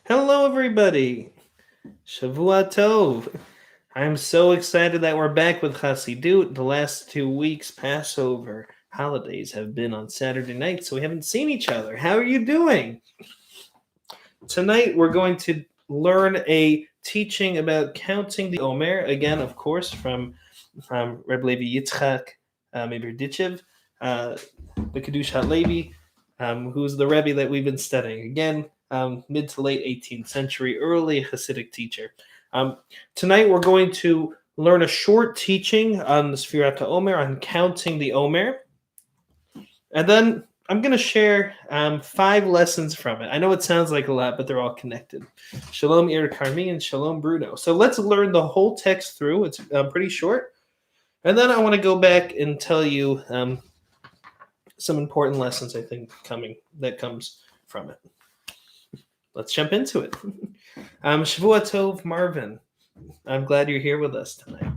Hello, everybody. Shavua Tov. I'm so excited that we're back with Hasidut. The last 2 weeks, Passover holidays, have been on Saturday night, so we haven't seen each other. How are you doing? Tonight, we're going to learn a teaching about counting the Omer, again, of course, from Rabbi Levi Yitzchak Meberdichev, the Kedushat Levi, who's the Rebbe that we've been studying. Again, mid to late 18th century, early Hasidic teacher. Tonight we're going to learn a short teaching on the Sfirat Omer, on counting the Omer. And then I'm going to share 5 lessons from it. I know it sounds like a lot, but they're all connected. Shalom Ir Karmi and Shalom Bruno. So let's learn the whole text through. It's pretty short. And then I want to go back and tell you some important lessons, I think, that comes from it. Let's jump into it. Shavua Tov, Marvin. I'm glad you're here with us tonight.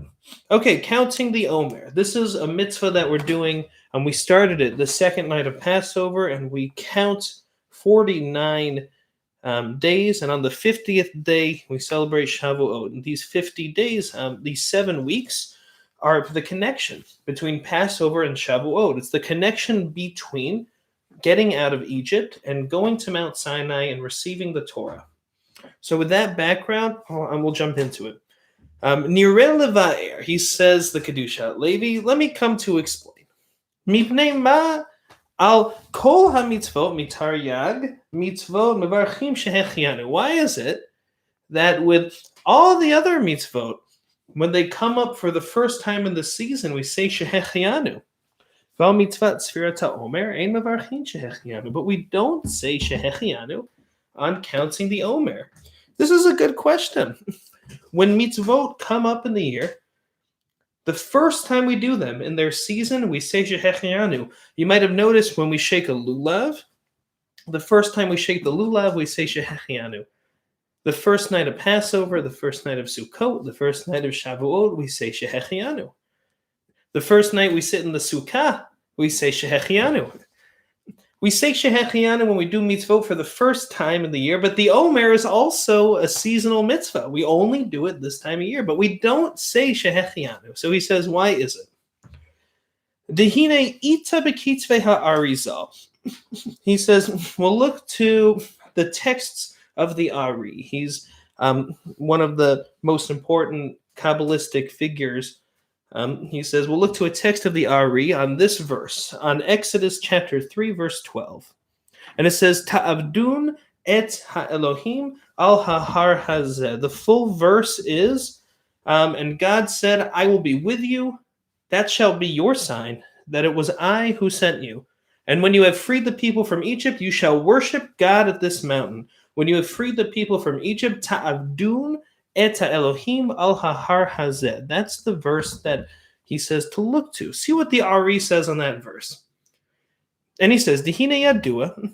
Okay, counting the Omer. This is a mitzvah that we're doing, and we started it the second night of Passover, and we count 49 days, and on the 50th day, we celebrate Shavuot. And these 50 days, these 7 weeks, are the connection between Passover and Shavuot. It's the connection between getting out of Egypt and going to Mount Sinai and receiving the Torah. So with that background, we'll jump into it. Nireh Levaer, he says, the Kedushat Levi, let me come to explain. Mipnei ma al kol ha-mitzvot mitaryag mitzvot mevarchim shehechianu. Why is it that with all the other mitzvot, when they come up for the first time in the season, we say shehechianu? But we don't say shehechianu on counting the Omer. This is a good question. When mitzvot come up in the year, the first time we do them in their season, we say shehechianu. You might have noticed when we shake a lulav, the first time we shake the lulav, we say shehechianu. The first night of Passover, the first night of Sukkot, the first night of Shavuot, we say shehechianu. The first night we sit in the sukkah, we say shehechianu. We say shehechianu when we do mitzvot for the first time in the year, but the Omer is also a seasonal mitzvah. We only do it this time of year, but we don't say shehechianu. So he says, why is it? Dehine ita bekitzvei ha'arizal. He says, well, look to the texts of the Ari. He's one of the most important Kabbalistic figures. He says, we'll look to a text of the Ari on this verse, on Exodus chapter 3, verse 12. And it says, Ta'avdun et ha'Elohim al ha'har hazeh. The full verse is, and God said, I will be with you. That shall be your sign, that it was I who sent you. And when you have freed the people from Egypt, you shall worship God at this mountain. When you have freed the people from Egypt, Ta'avdun et Elohim al ha'har hazeh. That's the verse that he says to look to. See what the Ari says on that verse. And he says, Dihine yadua.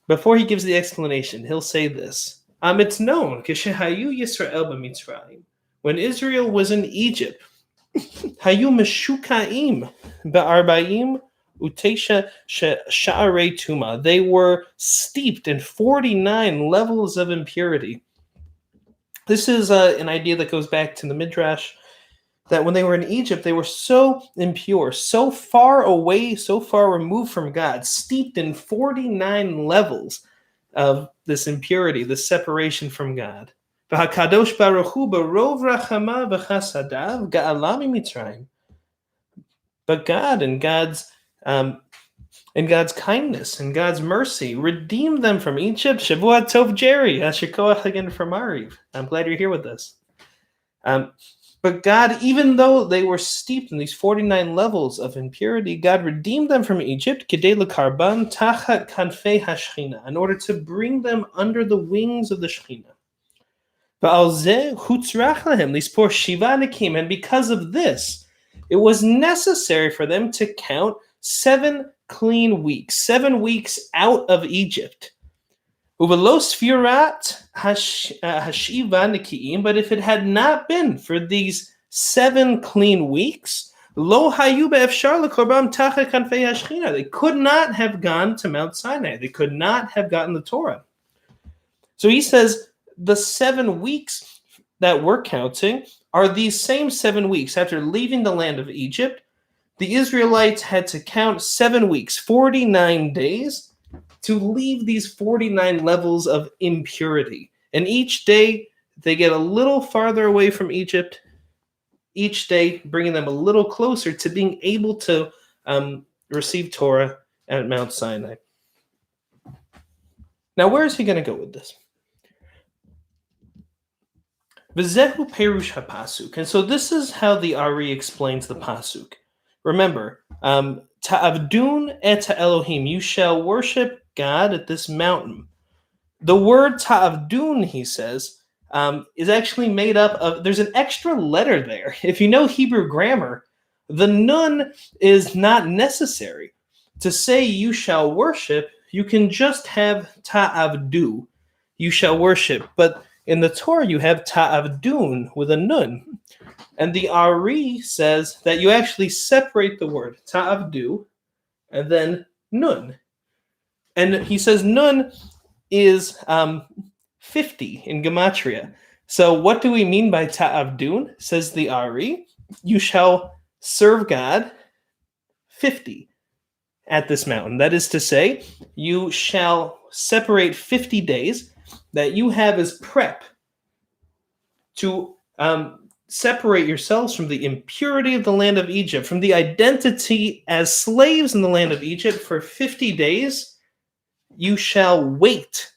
Before he gives the explanation, he'll say this. It's known, Keshehayu Yisrael b'Mitzrayim. When Israel was in Egypt, Hayu meshukaim ba'arbaim utesha sha'arei tuma. They were steeped in 49 levels of impurity. This is an idea that goes back to the Midrash, that when they were in Egypt, they were so impure, so far away, so far removed from God, steeped in 49 levels of this impurity, this separation from God. V'hakadosh baruch hu barov rachama v'chasadav ga'ala mitzrayim. But God, in God's kindness and God's mercy, redeemed them from Egypt. Shavua Tov Jerry, Ashikoach again from Mariv. I'm glad you're here with us. But God, even though they were steeped in these 49 levels of impurity, God redeemed them from Egypt, Kedei lekarban tachat kanfei hashchina, in order to bring them under the wings of the Shechina. Va'al zeh hutzrach lahem, these poor Shiva Nekim, and because of this, it was necessary for them to count 7 clean weeks, 7 weeks out of Egypt. Uvelo sfirat hashiva nekiim, but if it had not been for these 7 clean weeks, lo hayu be'efshar lekorbam tachat kanfei hashchina. They could not have gone to Mount Sinai. They could not have gotten the Torah. So he says the 7 weeks that we're counting are these same 7 weeks after leaving the land of Egypt. The Israelites had to count 7 weeks, 49 days, to leave these 49 levels of impurity. And each day they get a little farther away from Egypt, each day bringing them a little closer to being able to receive Torah at Mount Sinai. Now, where is he going to go with this? V'zehu perush hapasuk. And so this is how the Ari explains the pasuk. Remember, ta'avdun et Elohim, you shall worship God at this mountain. The word ta'avdun, he says, is actually made up of, there's an extra letter there. If you know Hebrew grammar, the nun is not necessary. To say you shall worship, you can just have ta'avdu, you shall worship. But in the Torah, you have ta'avdun with a nun. And the Ari says that you actually separate the word ta'avdu and then nun. And he says nun is 50 in Gematria. So what do we mean by ta'avdun? Says the Ari, you shall serve God 50 at this mountain. That is to say, you shall separate 50 days that you have as prep to separate yourselves from the impurity of the land of Egypt, from the identity as slaves in the land of Egypt. For 50 days, you shall wait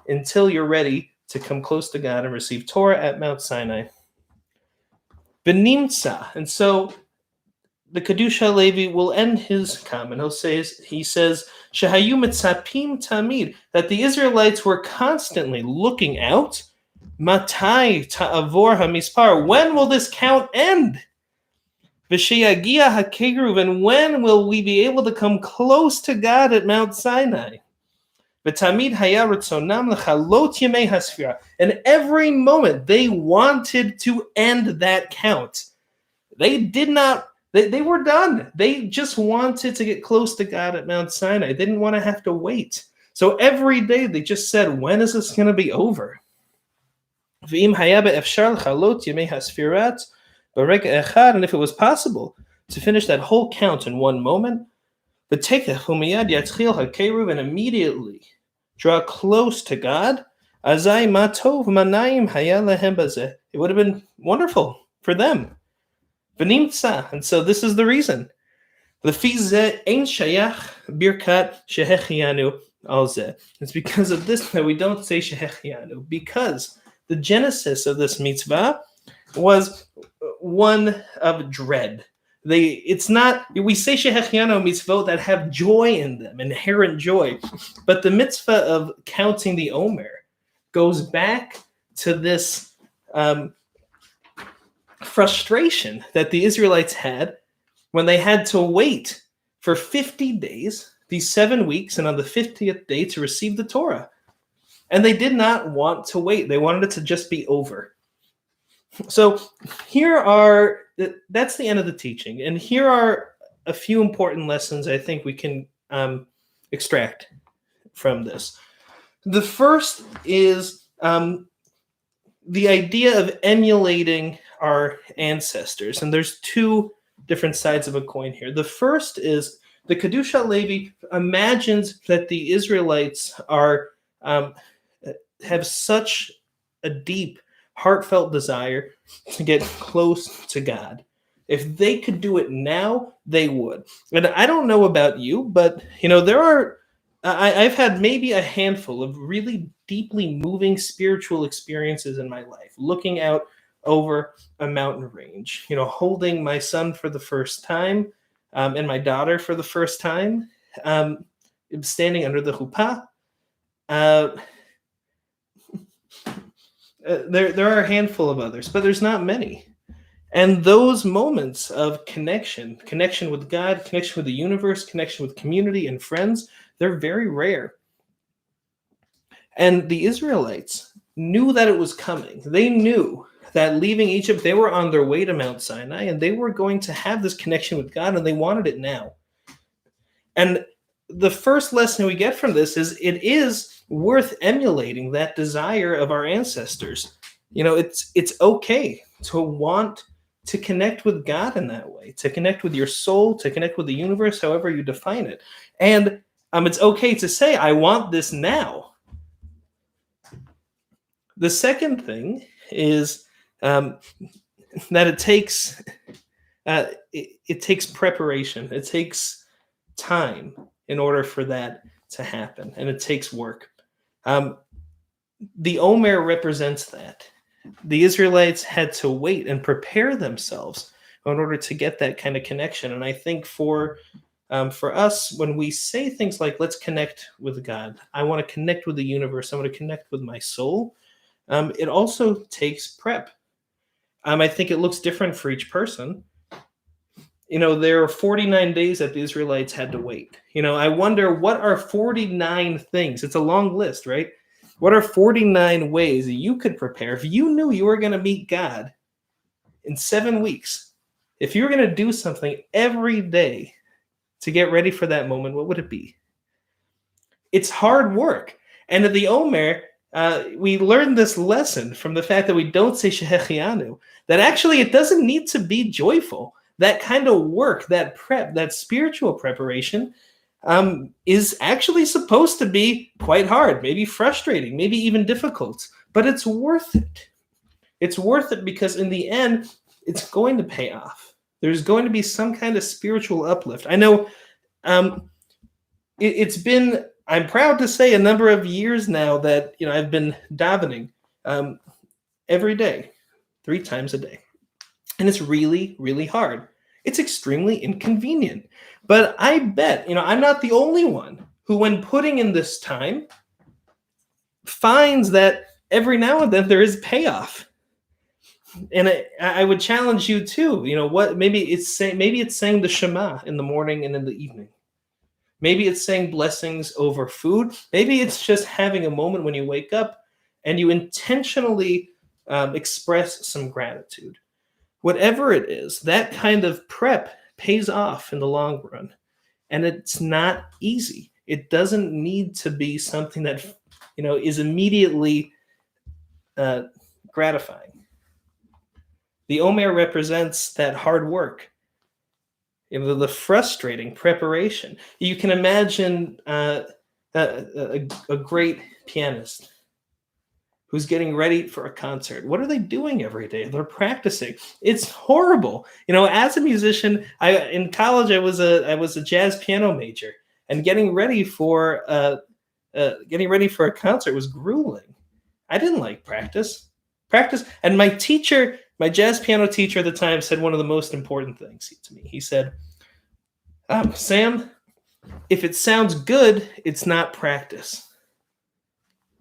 until you're ready to come close to God and receive Torah at Mount Sinai. Benimtza. And so the Kedusha Levi will end his comment. He says, Shehayu mitzapim tamid, that the Israelites were constantly looking out. Matai ta'avor hamispar, when will this count end? V'sheyagia hakeruv, and when will we be able to come close to God at Mount Sinai? V'tamid haya ratzonam lechalot yemei hasfira, and every moment they wanted to end that count. They did not. They were done. They just wanted to get close to God at Mount Sinai. They didn't want to have to wait. So every day they just said, when is this going to be over? And if it was possible to finish that whole count in one moment, and immediately draw close to God, it would have been wonderful for them. And so this is the reason. It's because of this that we don't say shehechianu, because the genesis of this mitzvah was one of dread. It's not, we say shehechianu mitzvot that have joy in them, inherent joy, but the mitzvah of counting the Omer goes back to this frustration that the Israelites had when they had to wait for 50 days, these 7 weeks, and on the 50th day to receive the Torah. And they did not want to wait. They wanted it to just be over. So that's the end of the teaching. And here are a few important lessons I think we can extract from this. The first is the idea of emulating our ancestors. And there's two different sides of a coin here. The first is the Kedusha Levi imagines that the Israelites have such a deep, heartfelt desire to get close to God. If they could do it now, they would. And I don't know about you, but I've had maybe a handful of really deeply moving spiritual experiences in my life, looking out over a mountain range, holding my son for the first time, and my daughter for the first time, standing under the chuppah. There are a handful of others, but there's not many. And those moments of connection with God, connection with the universe, connection with community and friends, they're very rare. And the Israelites knew that it was coming. They knew that leaving Egypt, they were on their way to Mount Sinai, and they were going to have this connection with God, and they wanted it now. And the first lesson we get from this is it is worth emulating that desire of our ancestors. It's okay to want to connect with God in that way, to connect with your soul, to connect with the universe, however you define it. And it's okay to say, I want this now. The second thing is that it takes preparation. It takes time in order for that to happen, and it takes work. The Omer represents that. The Israelites had to wait and prepare themselves in order to get that kind of connection. And I think for us, when we say things like, let's connect with God, I want to connect with the universe, I want to connect with my soul, it also takes prep. I think it looks different for each person. There are 49 days that the Israelites had to wait. I wonder, what are 49 things? It's a long list, right? What are 49 ways that you could prepare if you knew you were going to meet God in 7 weeks? If you were going to do something every day to get ready for that moment, what would it be? It's hard work. And at the Omer, we learned this lesson from the fact that we don't say Shehechianu, that actually it doesn't need to be joyful. That kind of work, that prep, that spiritual preparation is actually supposed to be quite hard, maybe frustrating, maybe even difficult, but it's worth it. It's worth it because in the end, it's going to pay off. There's going to be some kind of spiritual uplift. I know it's been, I'm proud to say, a number of years now that I've been davening every day, 3 times a day. And it's really, really hard. It's extremely inconvenient. But I bet, I'm not the only one who, when putting in this time, finds that every now and then there is payoff. And I would challenge you too. Maybe it's saying the Shema in the morning and in the evening. Maybe it's saying blessings over food. Maybe it's just having a moment when you wake up and you intentionally express some gratitude. Whatever it is, that kind of prep pays off in the long run. And it's not easy. It doesn't need to be something that, is immediately gratifying. The Omer represents that hard work, the frustrating preparation. You can imagine a great pianist who's getting ready for a concert. What are they doing every day? They're practicing. It's horrible. As a musician, in college I was a jazz piano major, and getting ready for a concert was grueling. I didn't like practice. And my jazz piano teacher at the time said one of the most important things to me. He said, Sam, if it sounds good, it's not practice.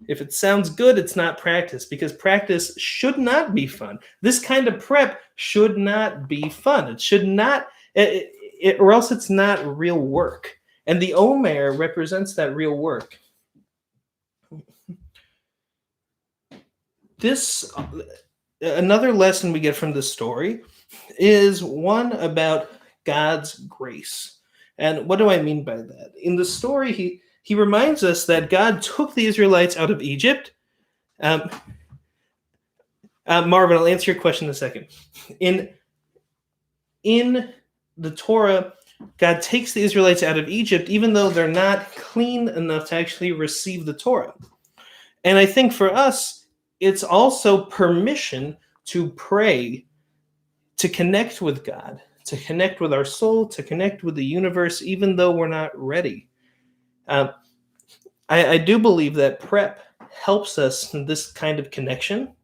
If it sounds good, it's not practice, because practice should not be fun. This kind of prep should not be fun. It should not, or else it's not real work. And the Omer represents that real work. Another lesson we get from this story is one about God's grace. And what do I mean by that? In the story, he reminds us that God took the Israelites out of Egypt. Marvin, I'll answer your question in a second. In the Torah, God takes the Israelites out of Egypt, even though they're not clean enough to actually receive the Torah. And I think for us, it's also permission to pray, to connect with God, to connect with our soul, to connect with the universe, even though we're not ready. I do believe that prep helps us in this kind of connection.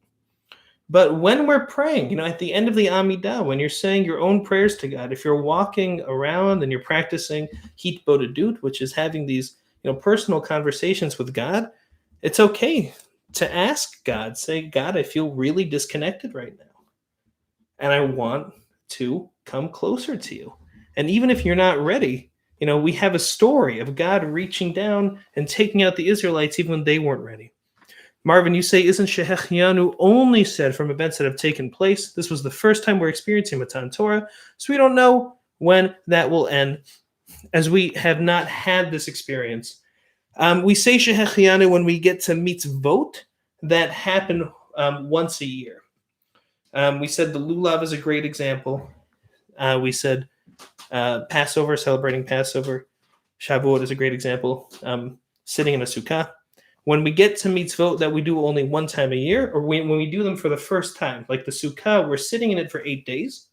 But when we're praying, at the end of the Amidah, when you're saying your own prayers to God, if you're walking around and you're practicing Hitbodedut, which is having these personal conversations with God, it's okay to ask God, say, God, I feel really disconnected right now. And I want to come closer to you. And even if you're not ready, we have a story of God reaching down and taking out the Israelites even when they weren't ready. Marvin, you say, isn't Shehechianu only said from events that have taken place? This was the first time we're experiencing Matan Torah, so we don't know when that will end. as we have not had this experience. We say Shehechianu when we get to mitzvot that happen once a year. We said the lulav is a great example. We said Passover, celebrating Passover. Shavuot is a great example. Sitting in a sukkah. When we get to mitzvot that we do only one time a year, or when we do them for the first time, like the sukkah, we're sitting in it for 8 days.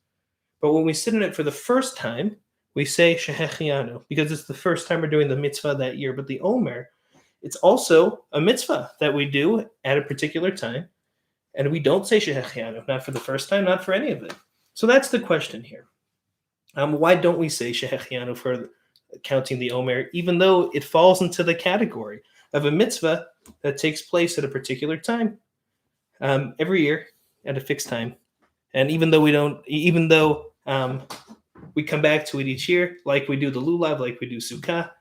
But when we sit in it for the first time, we say Shehechianu, because it's the first time we're doing the mitzvah that year. But the Omer, it's also a mitzvah that we do at a particular time. And we don't say Shehechianu, not for the first time, not for any of it. So that's the question here. Why don't we say Shehechianu for counting the Omer, even though it falls into the category of a mitzvah that takes place at a particular time, every year at a fixed time? And even though we come back to it each year, like we do the lulav, like we do sukkah,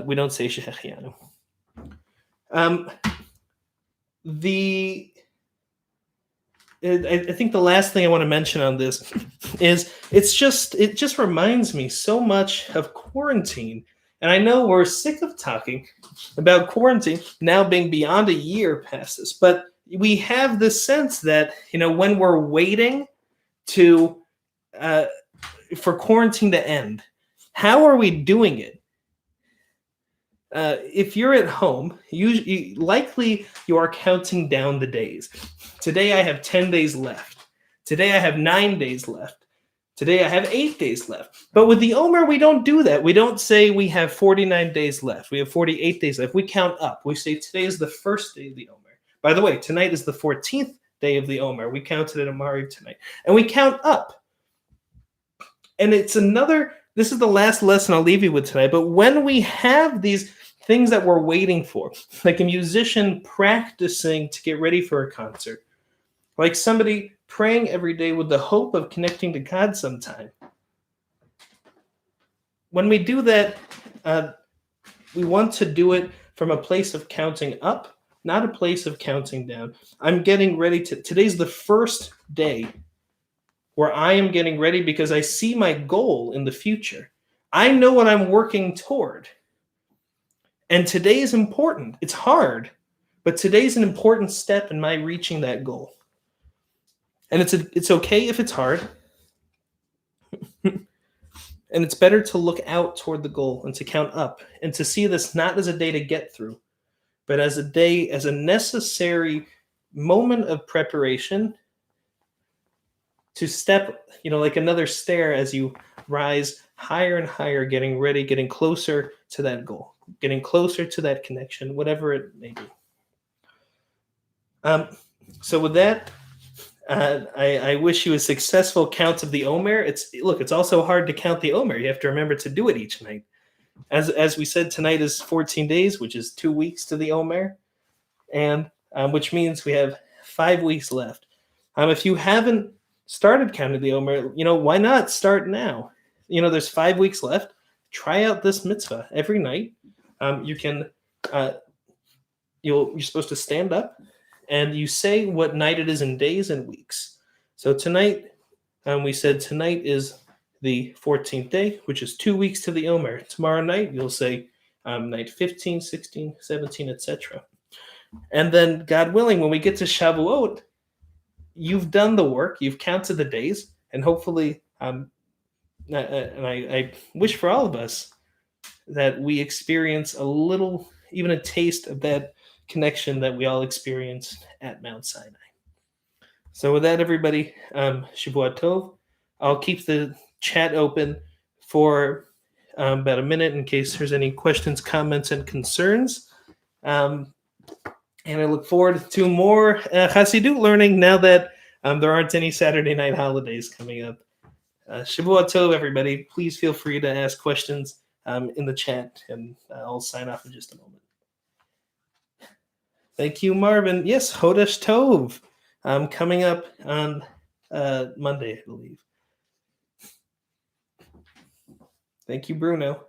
we don't say Shehechianu. I think the last thing I want to mention on this is it just reminds me so much of quarantine. And I know we're sick of talking about quarantine now being beyond a year past this, but we have this sense that, when we're waiting for quarantine to end, how are we doing it? If you're at home, likely you are counting down the days. Today I have 10 days left. Today I have 9 days left. Today I have 8 days left. But with the Omer, we don't do that. We don't say we have 49 days left. We have 48 days left. We count up. We say today is the first day of the Omer. By the way, tonight is the 14th day of the Omer. We counted it at Mariv tonight. And we count up. And this is the last lesson I'll leave you with tonight. But when we have these things that we're waiting for, like a musician practicing to get ready for a concert, like somebody praying every day with the hope of connecting to God sometime. When we do that, we want to do it from a place of counting up, not a place of counting down. I'm getting ready today's the first day where I am getting ready because I see my goal in the future. I know what I'm working toward. And today is important. It's hard, but today's an important step in my reaching that goal. And it's okay if it's hard. And it's better to look out toward the goal and to count up and to see this not as a day to get through, but as a necessary moment of preparation to step, like another stair as you rise higher and higher, getting ready, getting closer to that goal, getting closer to that connection, whatever it may be. So with that, I wish you a successful count of the Omer. It's also hard to count the Omer. You have to remember to do it each night. As we said, tonight is 14 days, which is 2 weeks to the Omer, and which means we have 5 weeks left. If you haven't started counting the Omer, why not start now? There's 5 weeks left. Try out this mitzvah every night. You can, you're supposed to stand up, and you say what night it is in days and weeks. So tonight, we said tonight is the 14th day, which is 2 weeks to the Omer. Tomorrow night, you'll say night 15, 16, 17, etc. And then, God willing, when we get to Shavuot, you've done the work, you've counted the days, and hopefully, and I wish for all of us that we experience a little, even a taste of that connection that we all experienced at Mount Sinai. So with that, everybody, Shavua Tov. I'll keep the chat open for about a minute in case there's any questions, comments, and concerns. And I look forward to more Hasidut learning now that there aren't any Saturday night holidays coming up. Shavua Tov, everybody. Please feel free to ask questions in the chat, and I'll sign off in just a moment. Thank you, Marvin. Yes, Chodesh Tov. Coming up on Monday, I believe. Thank you, Bruno.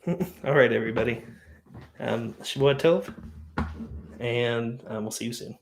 All right, everybody. Shavua Tov, and we'll see you soon.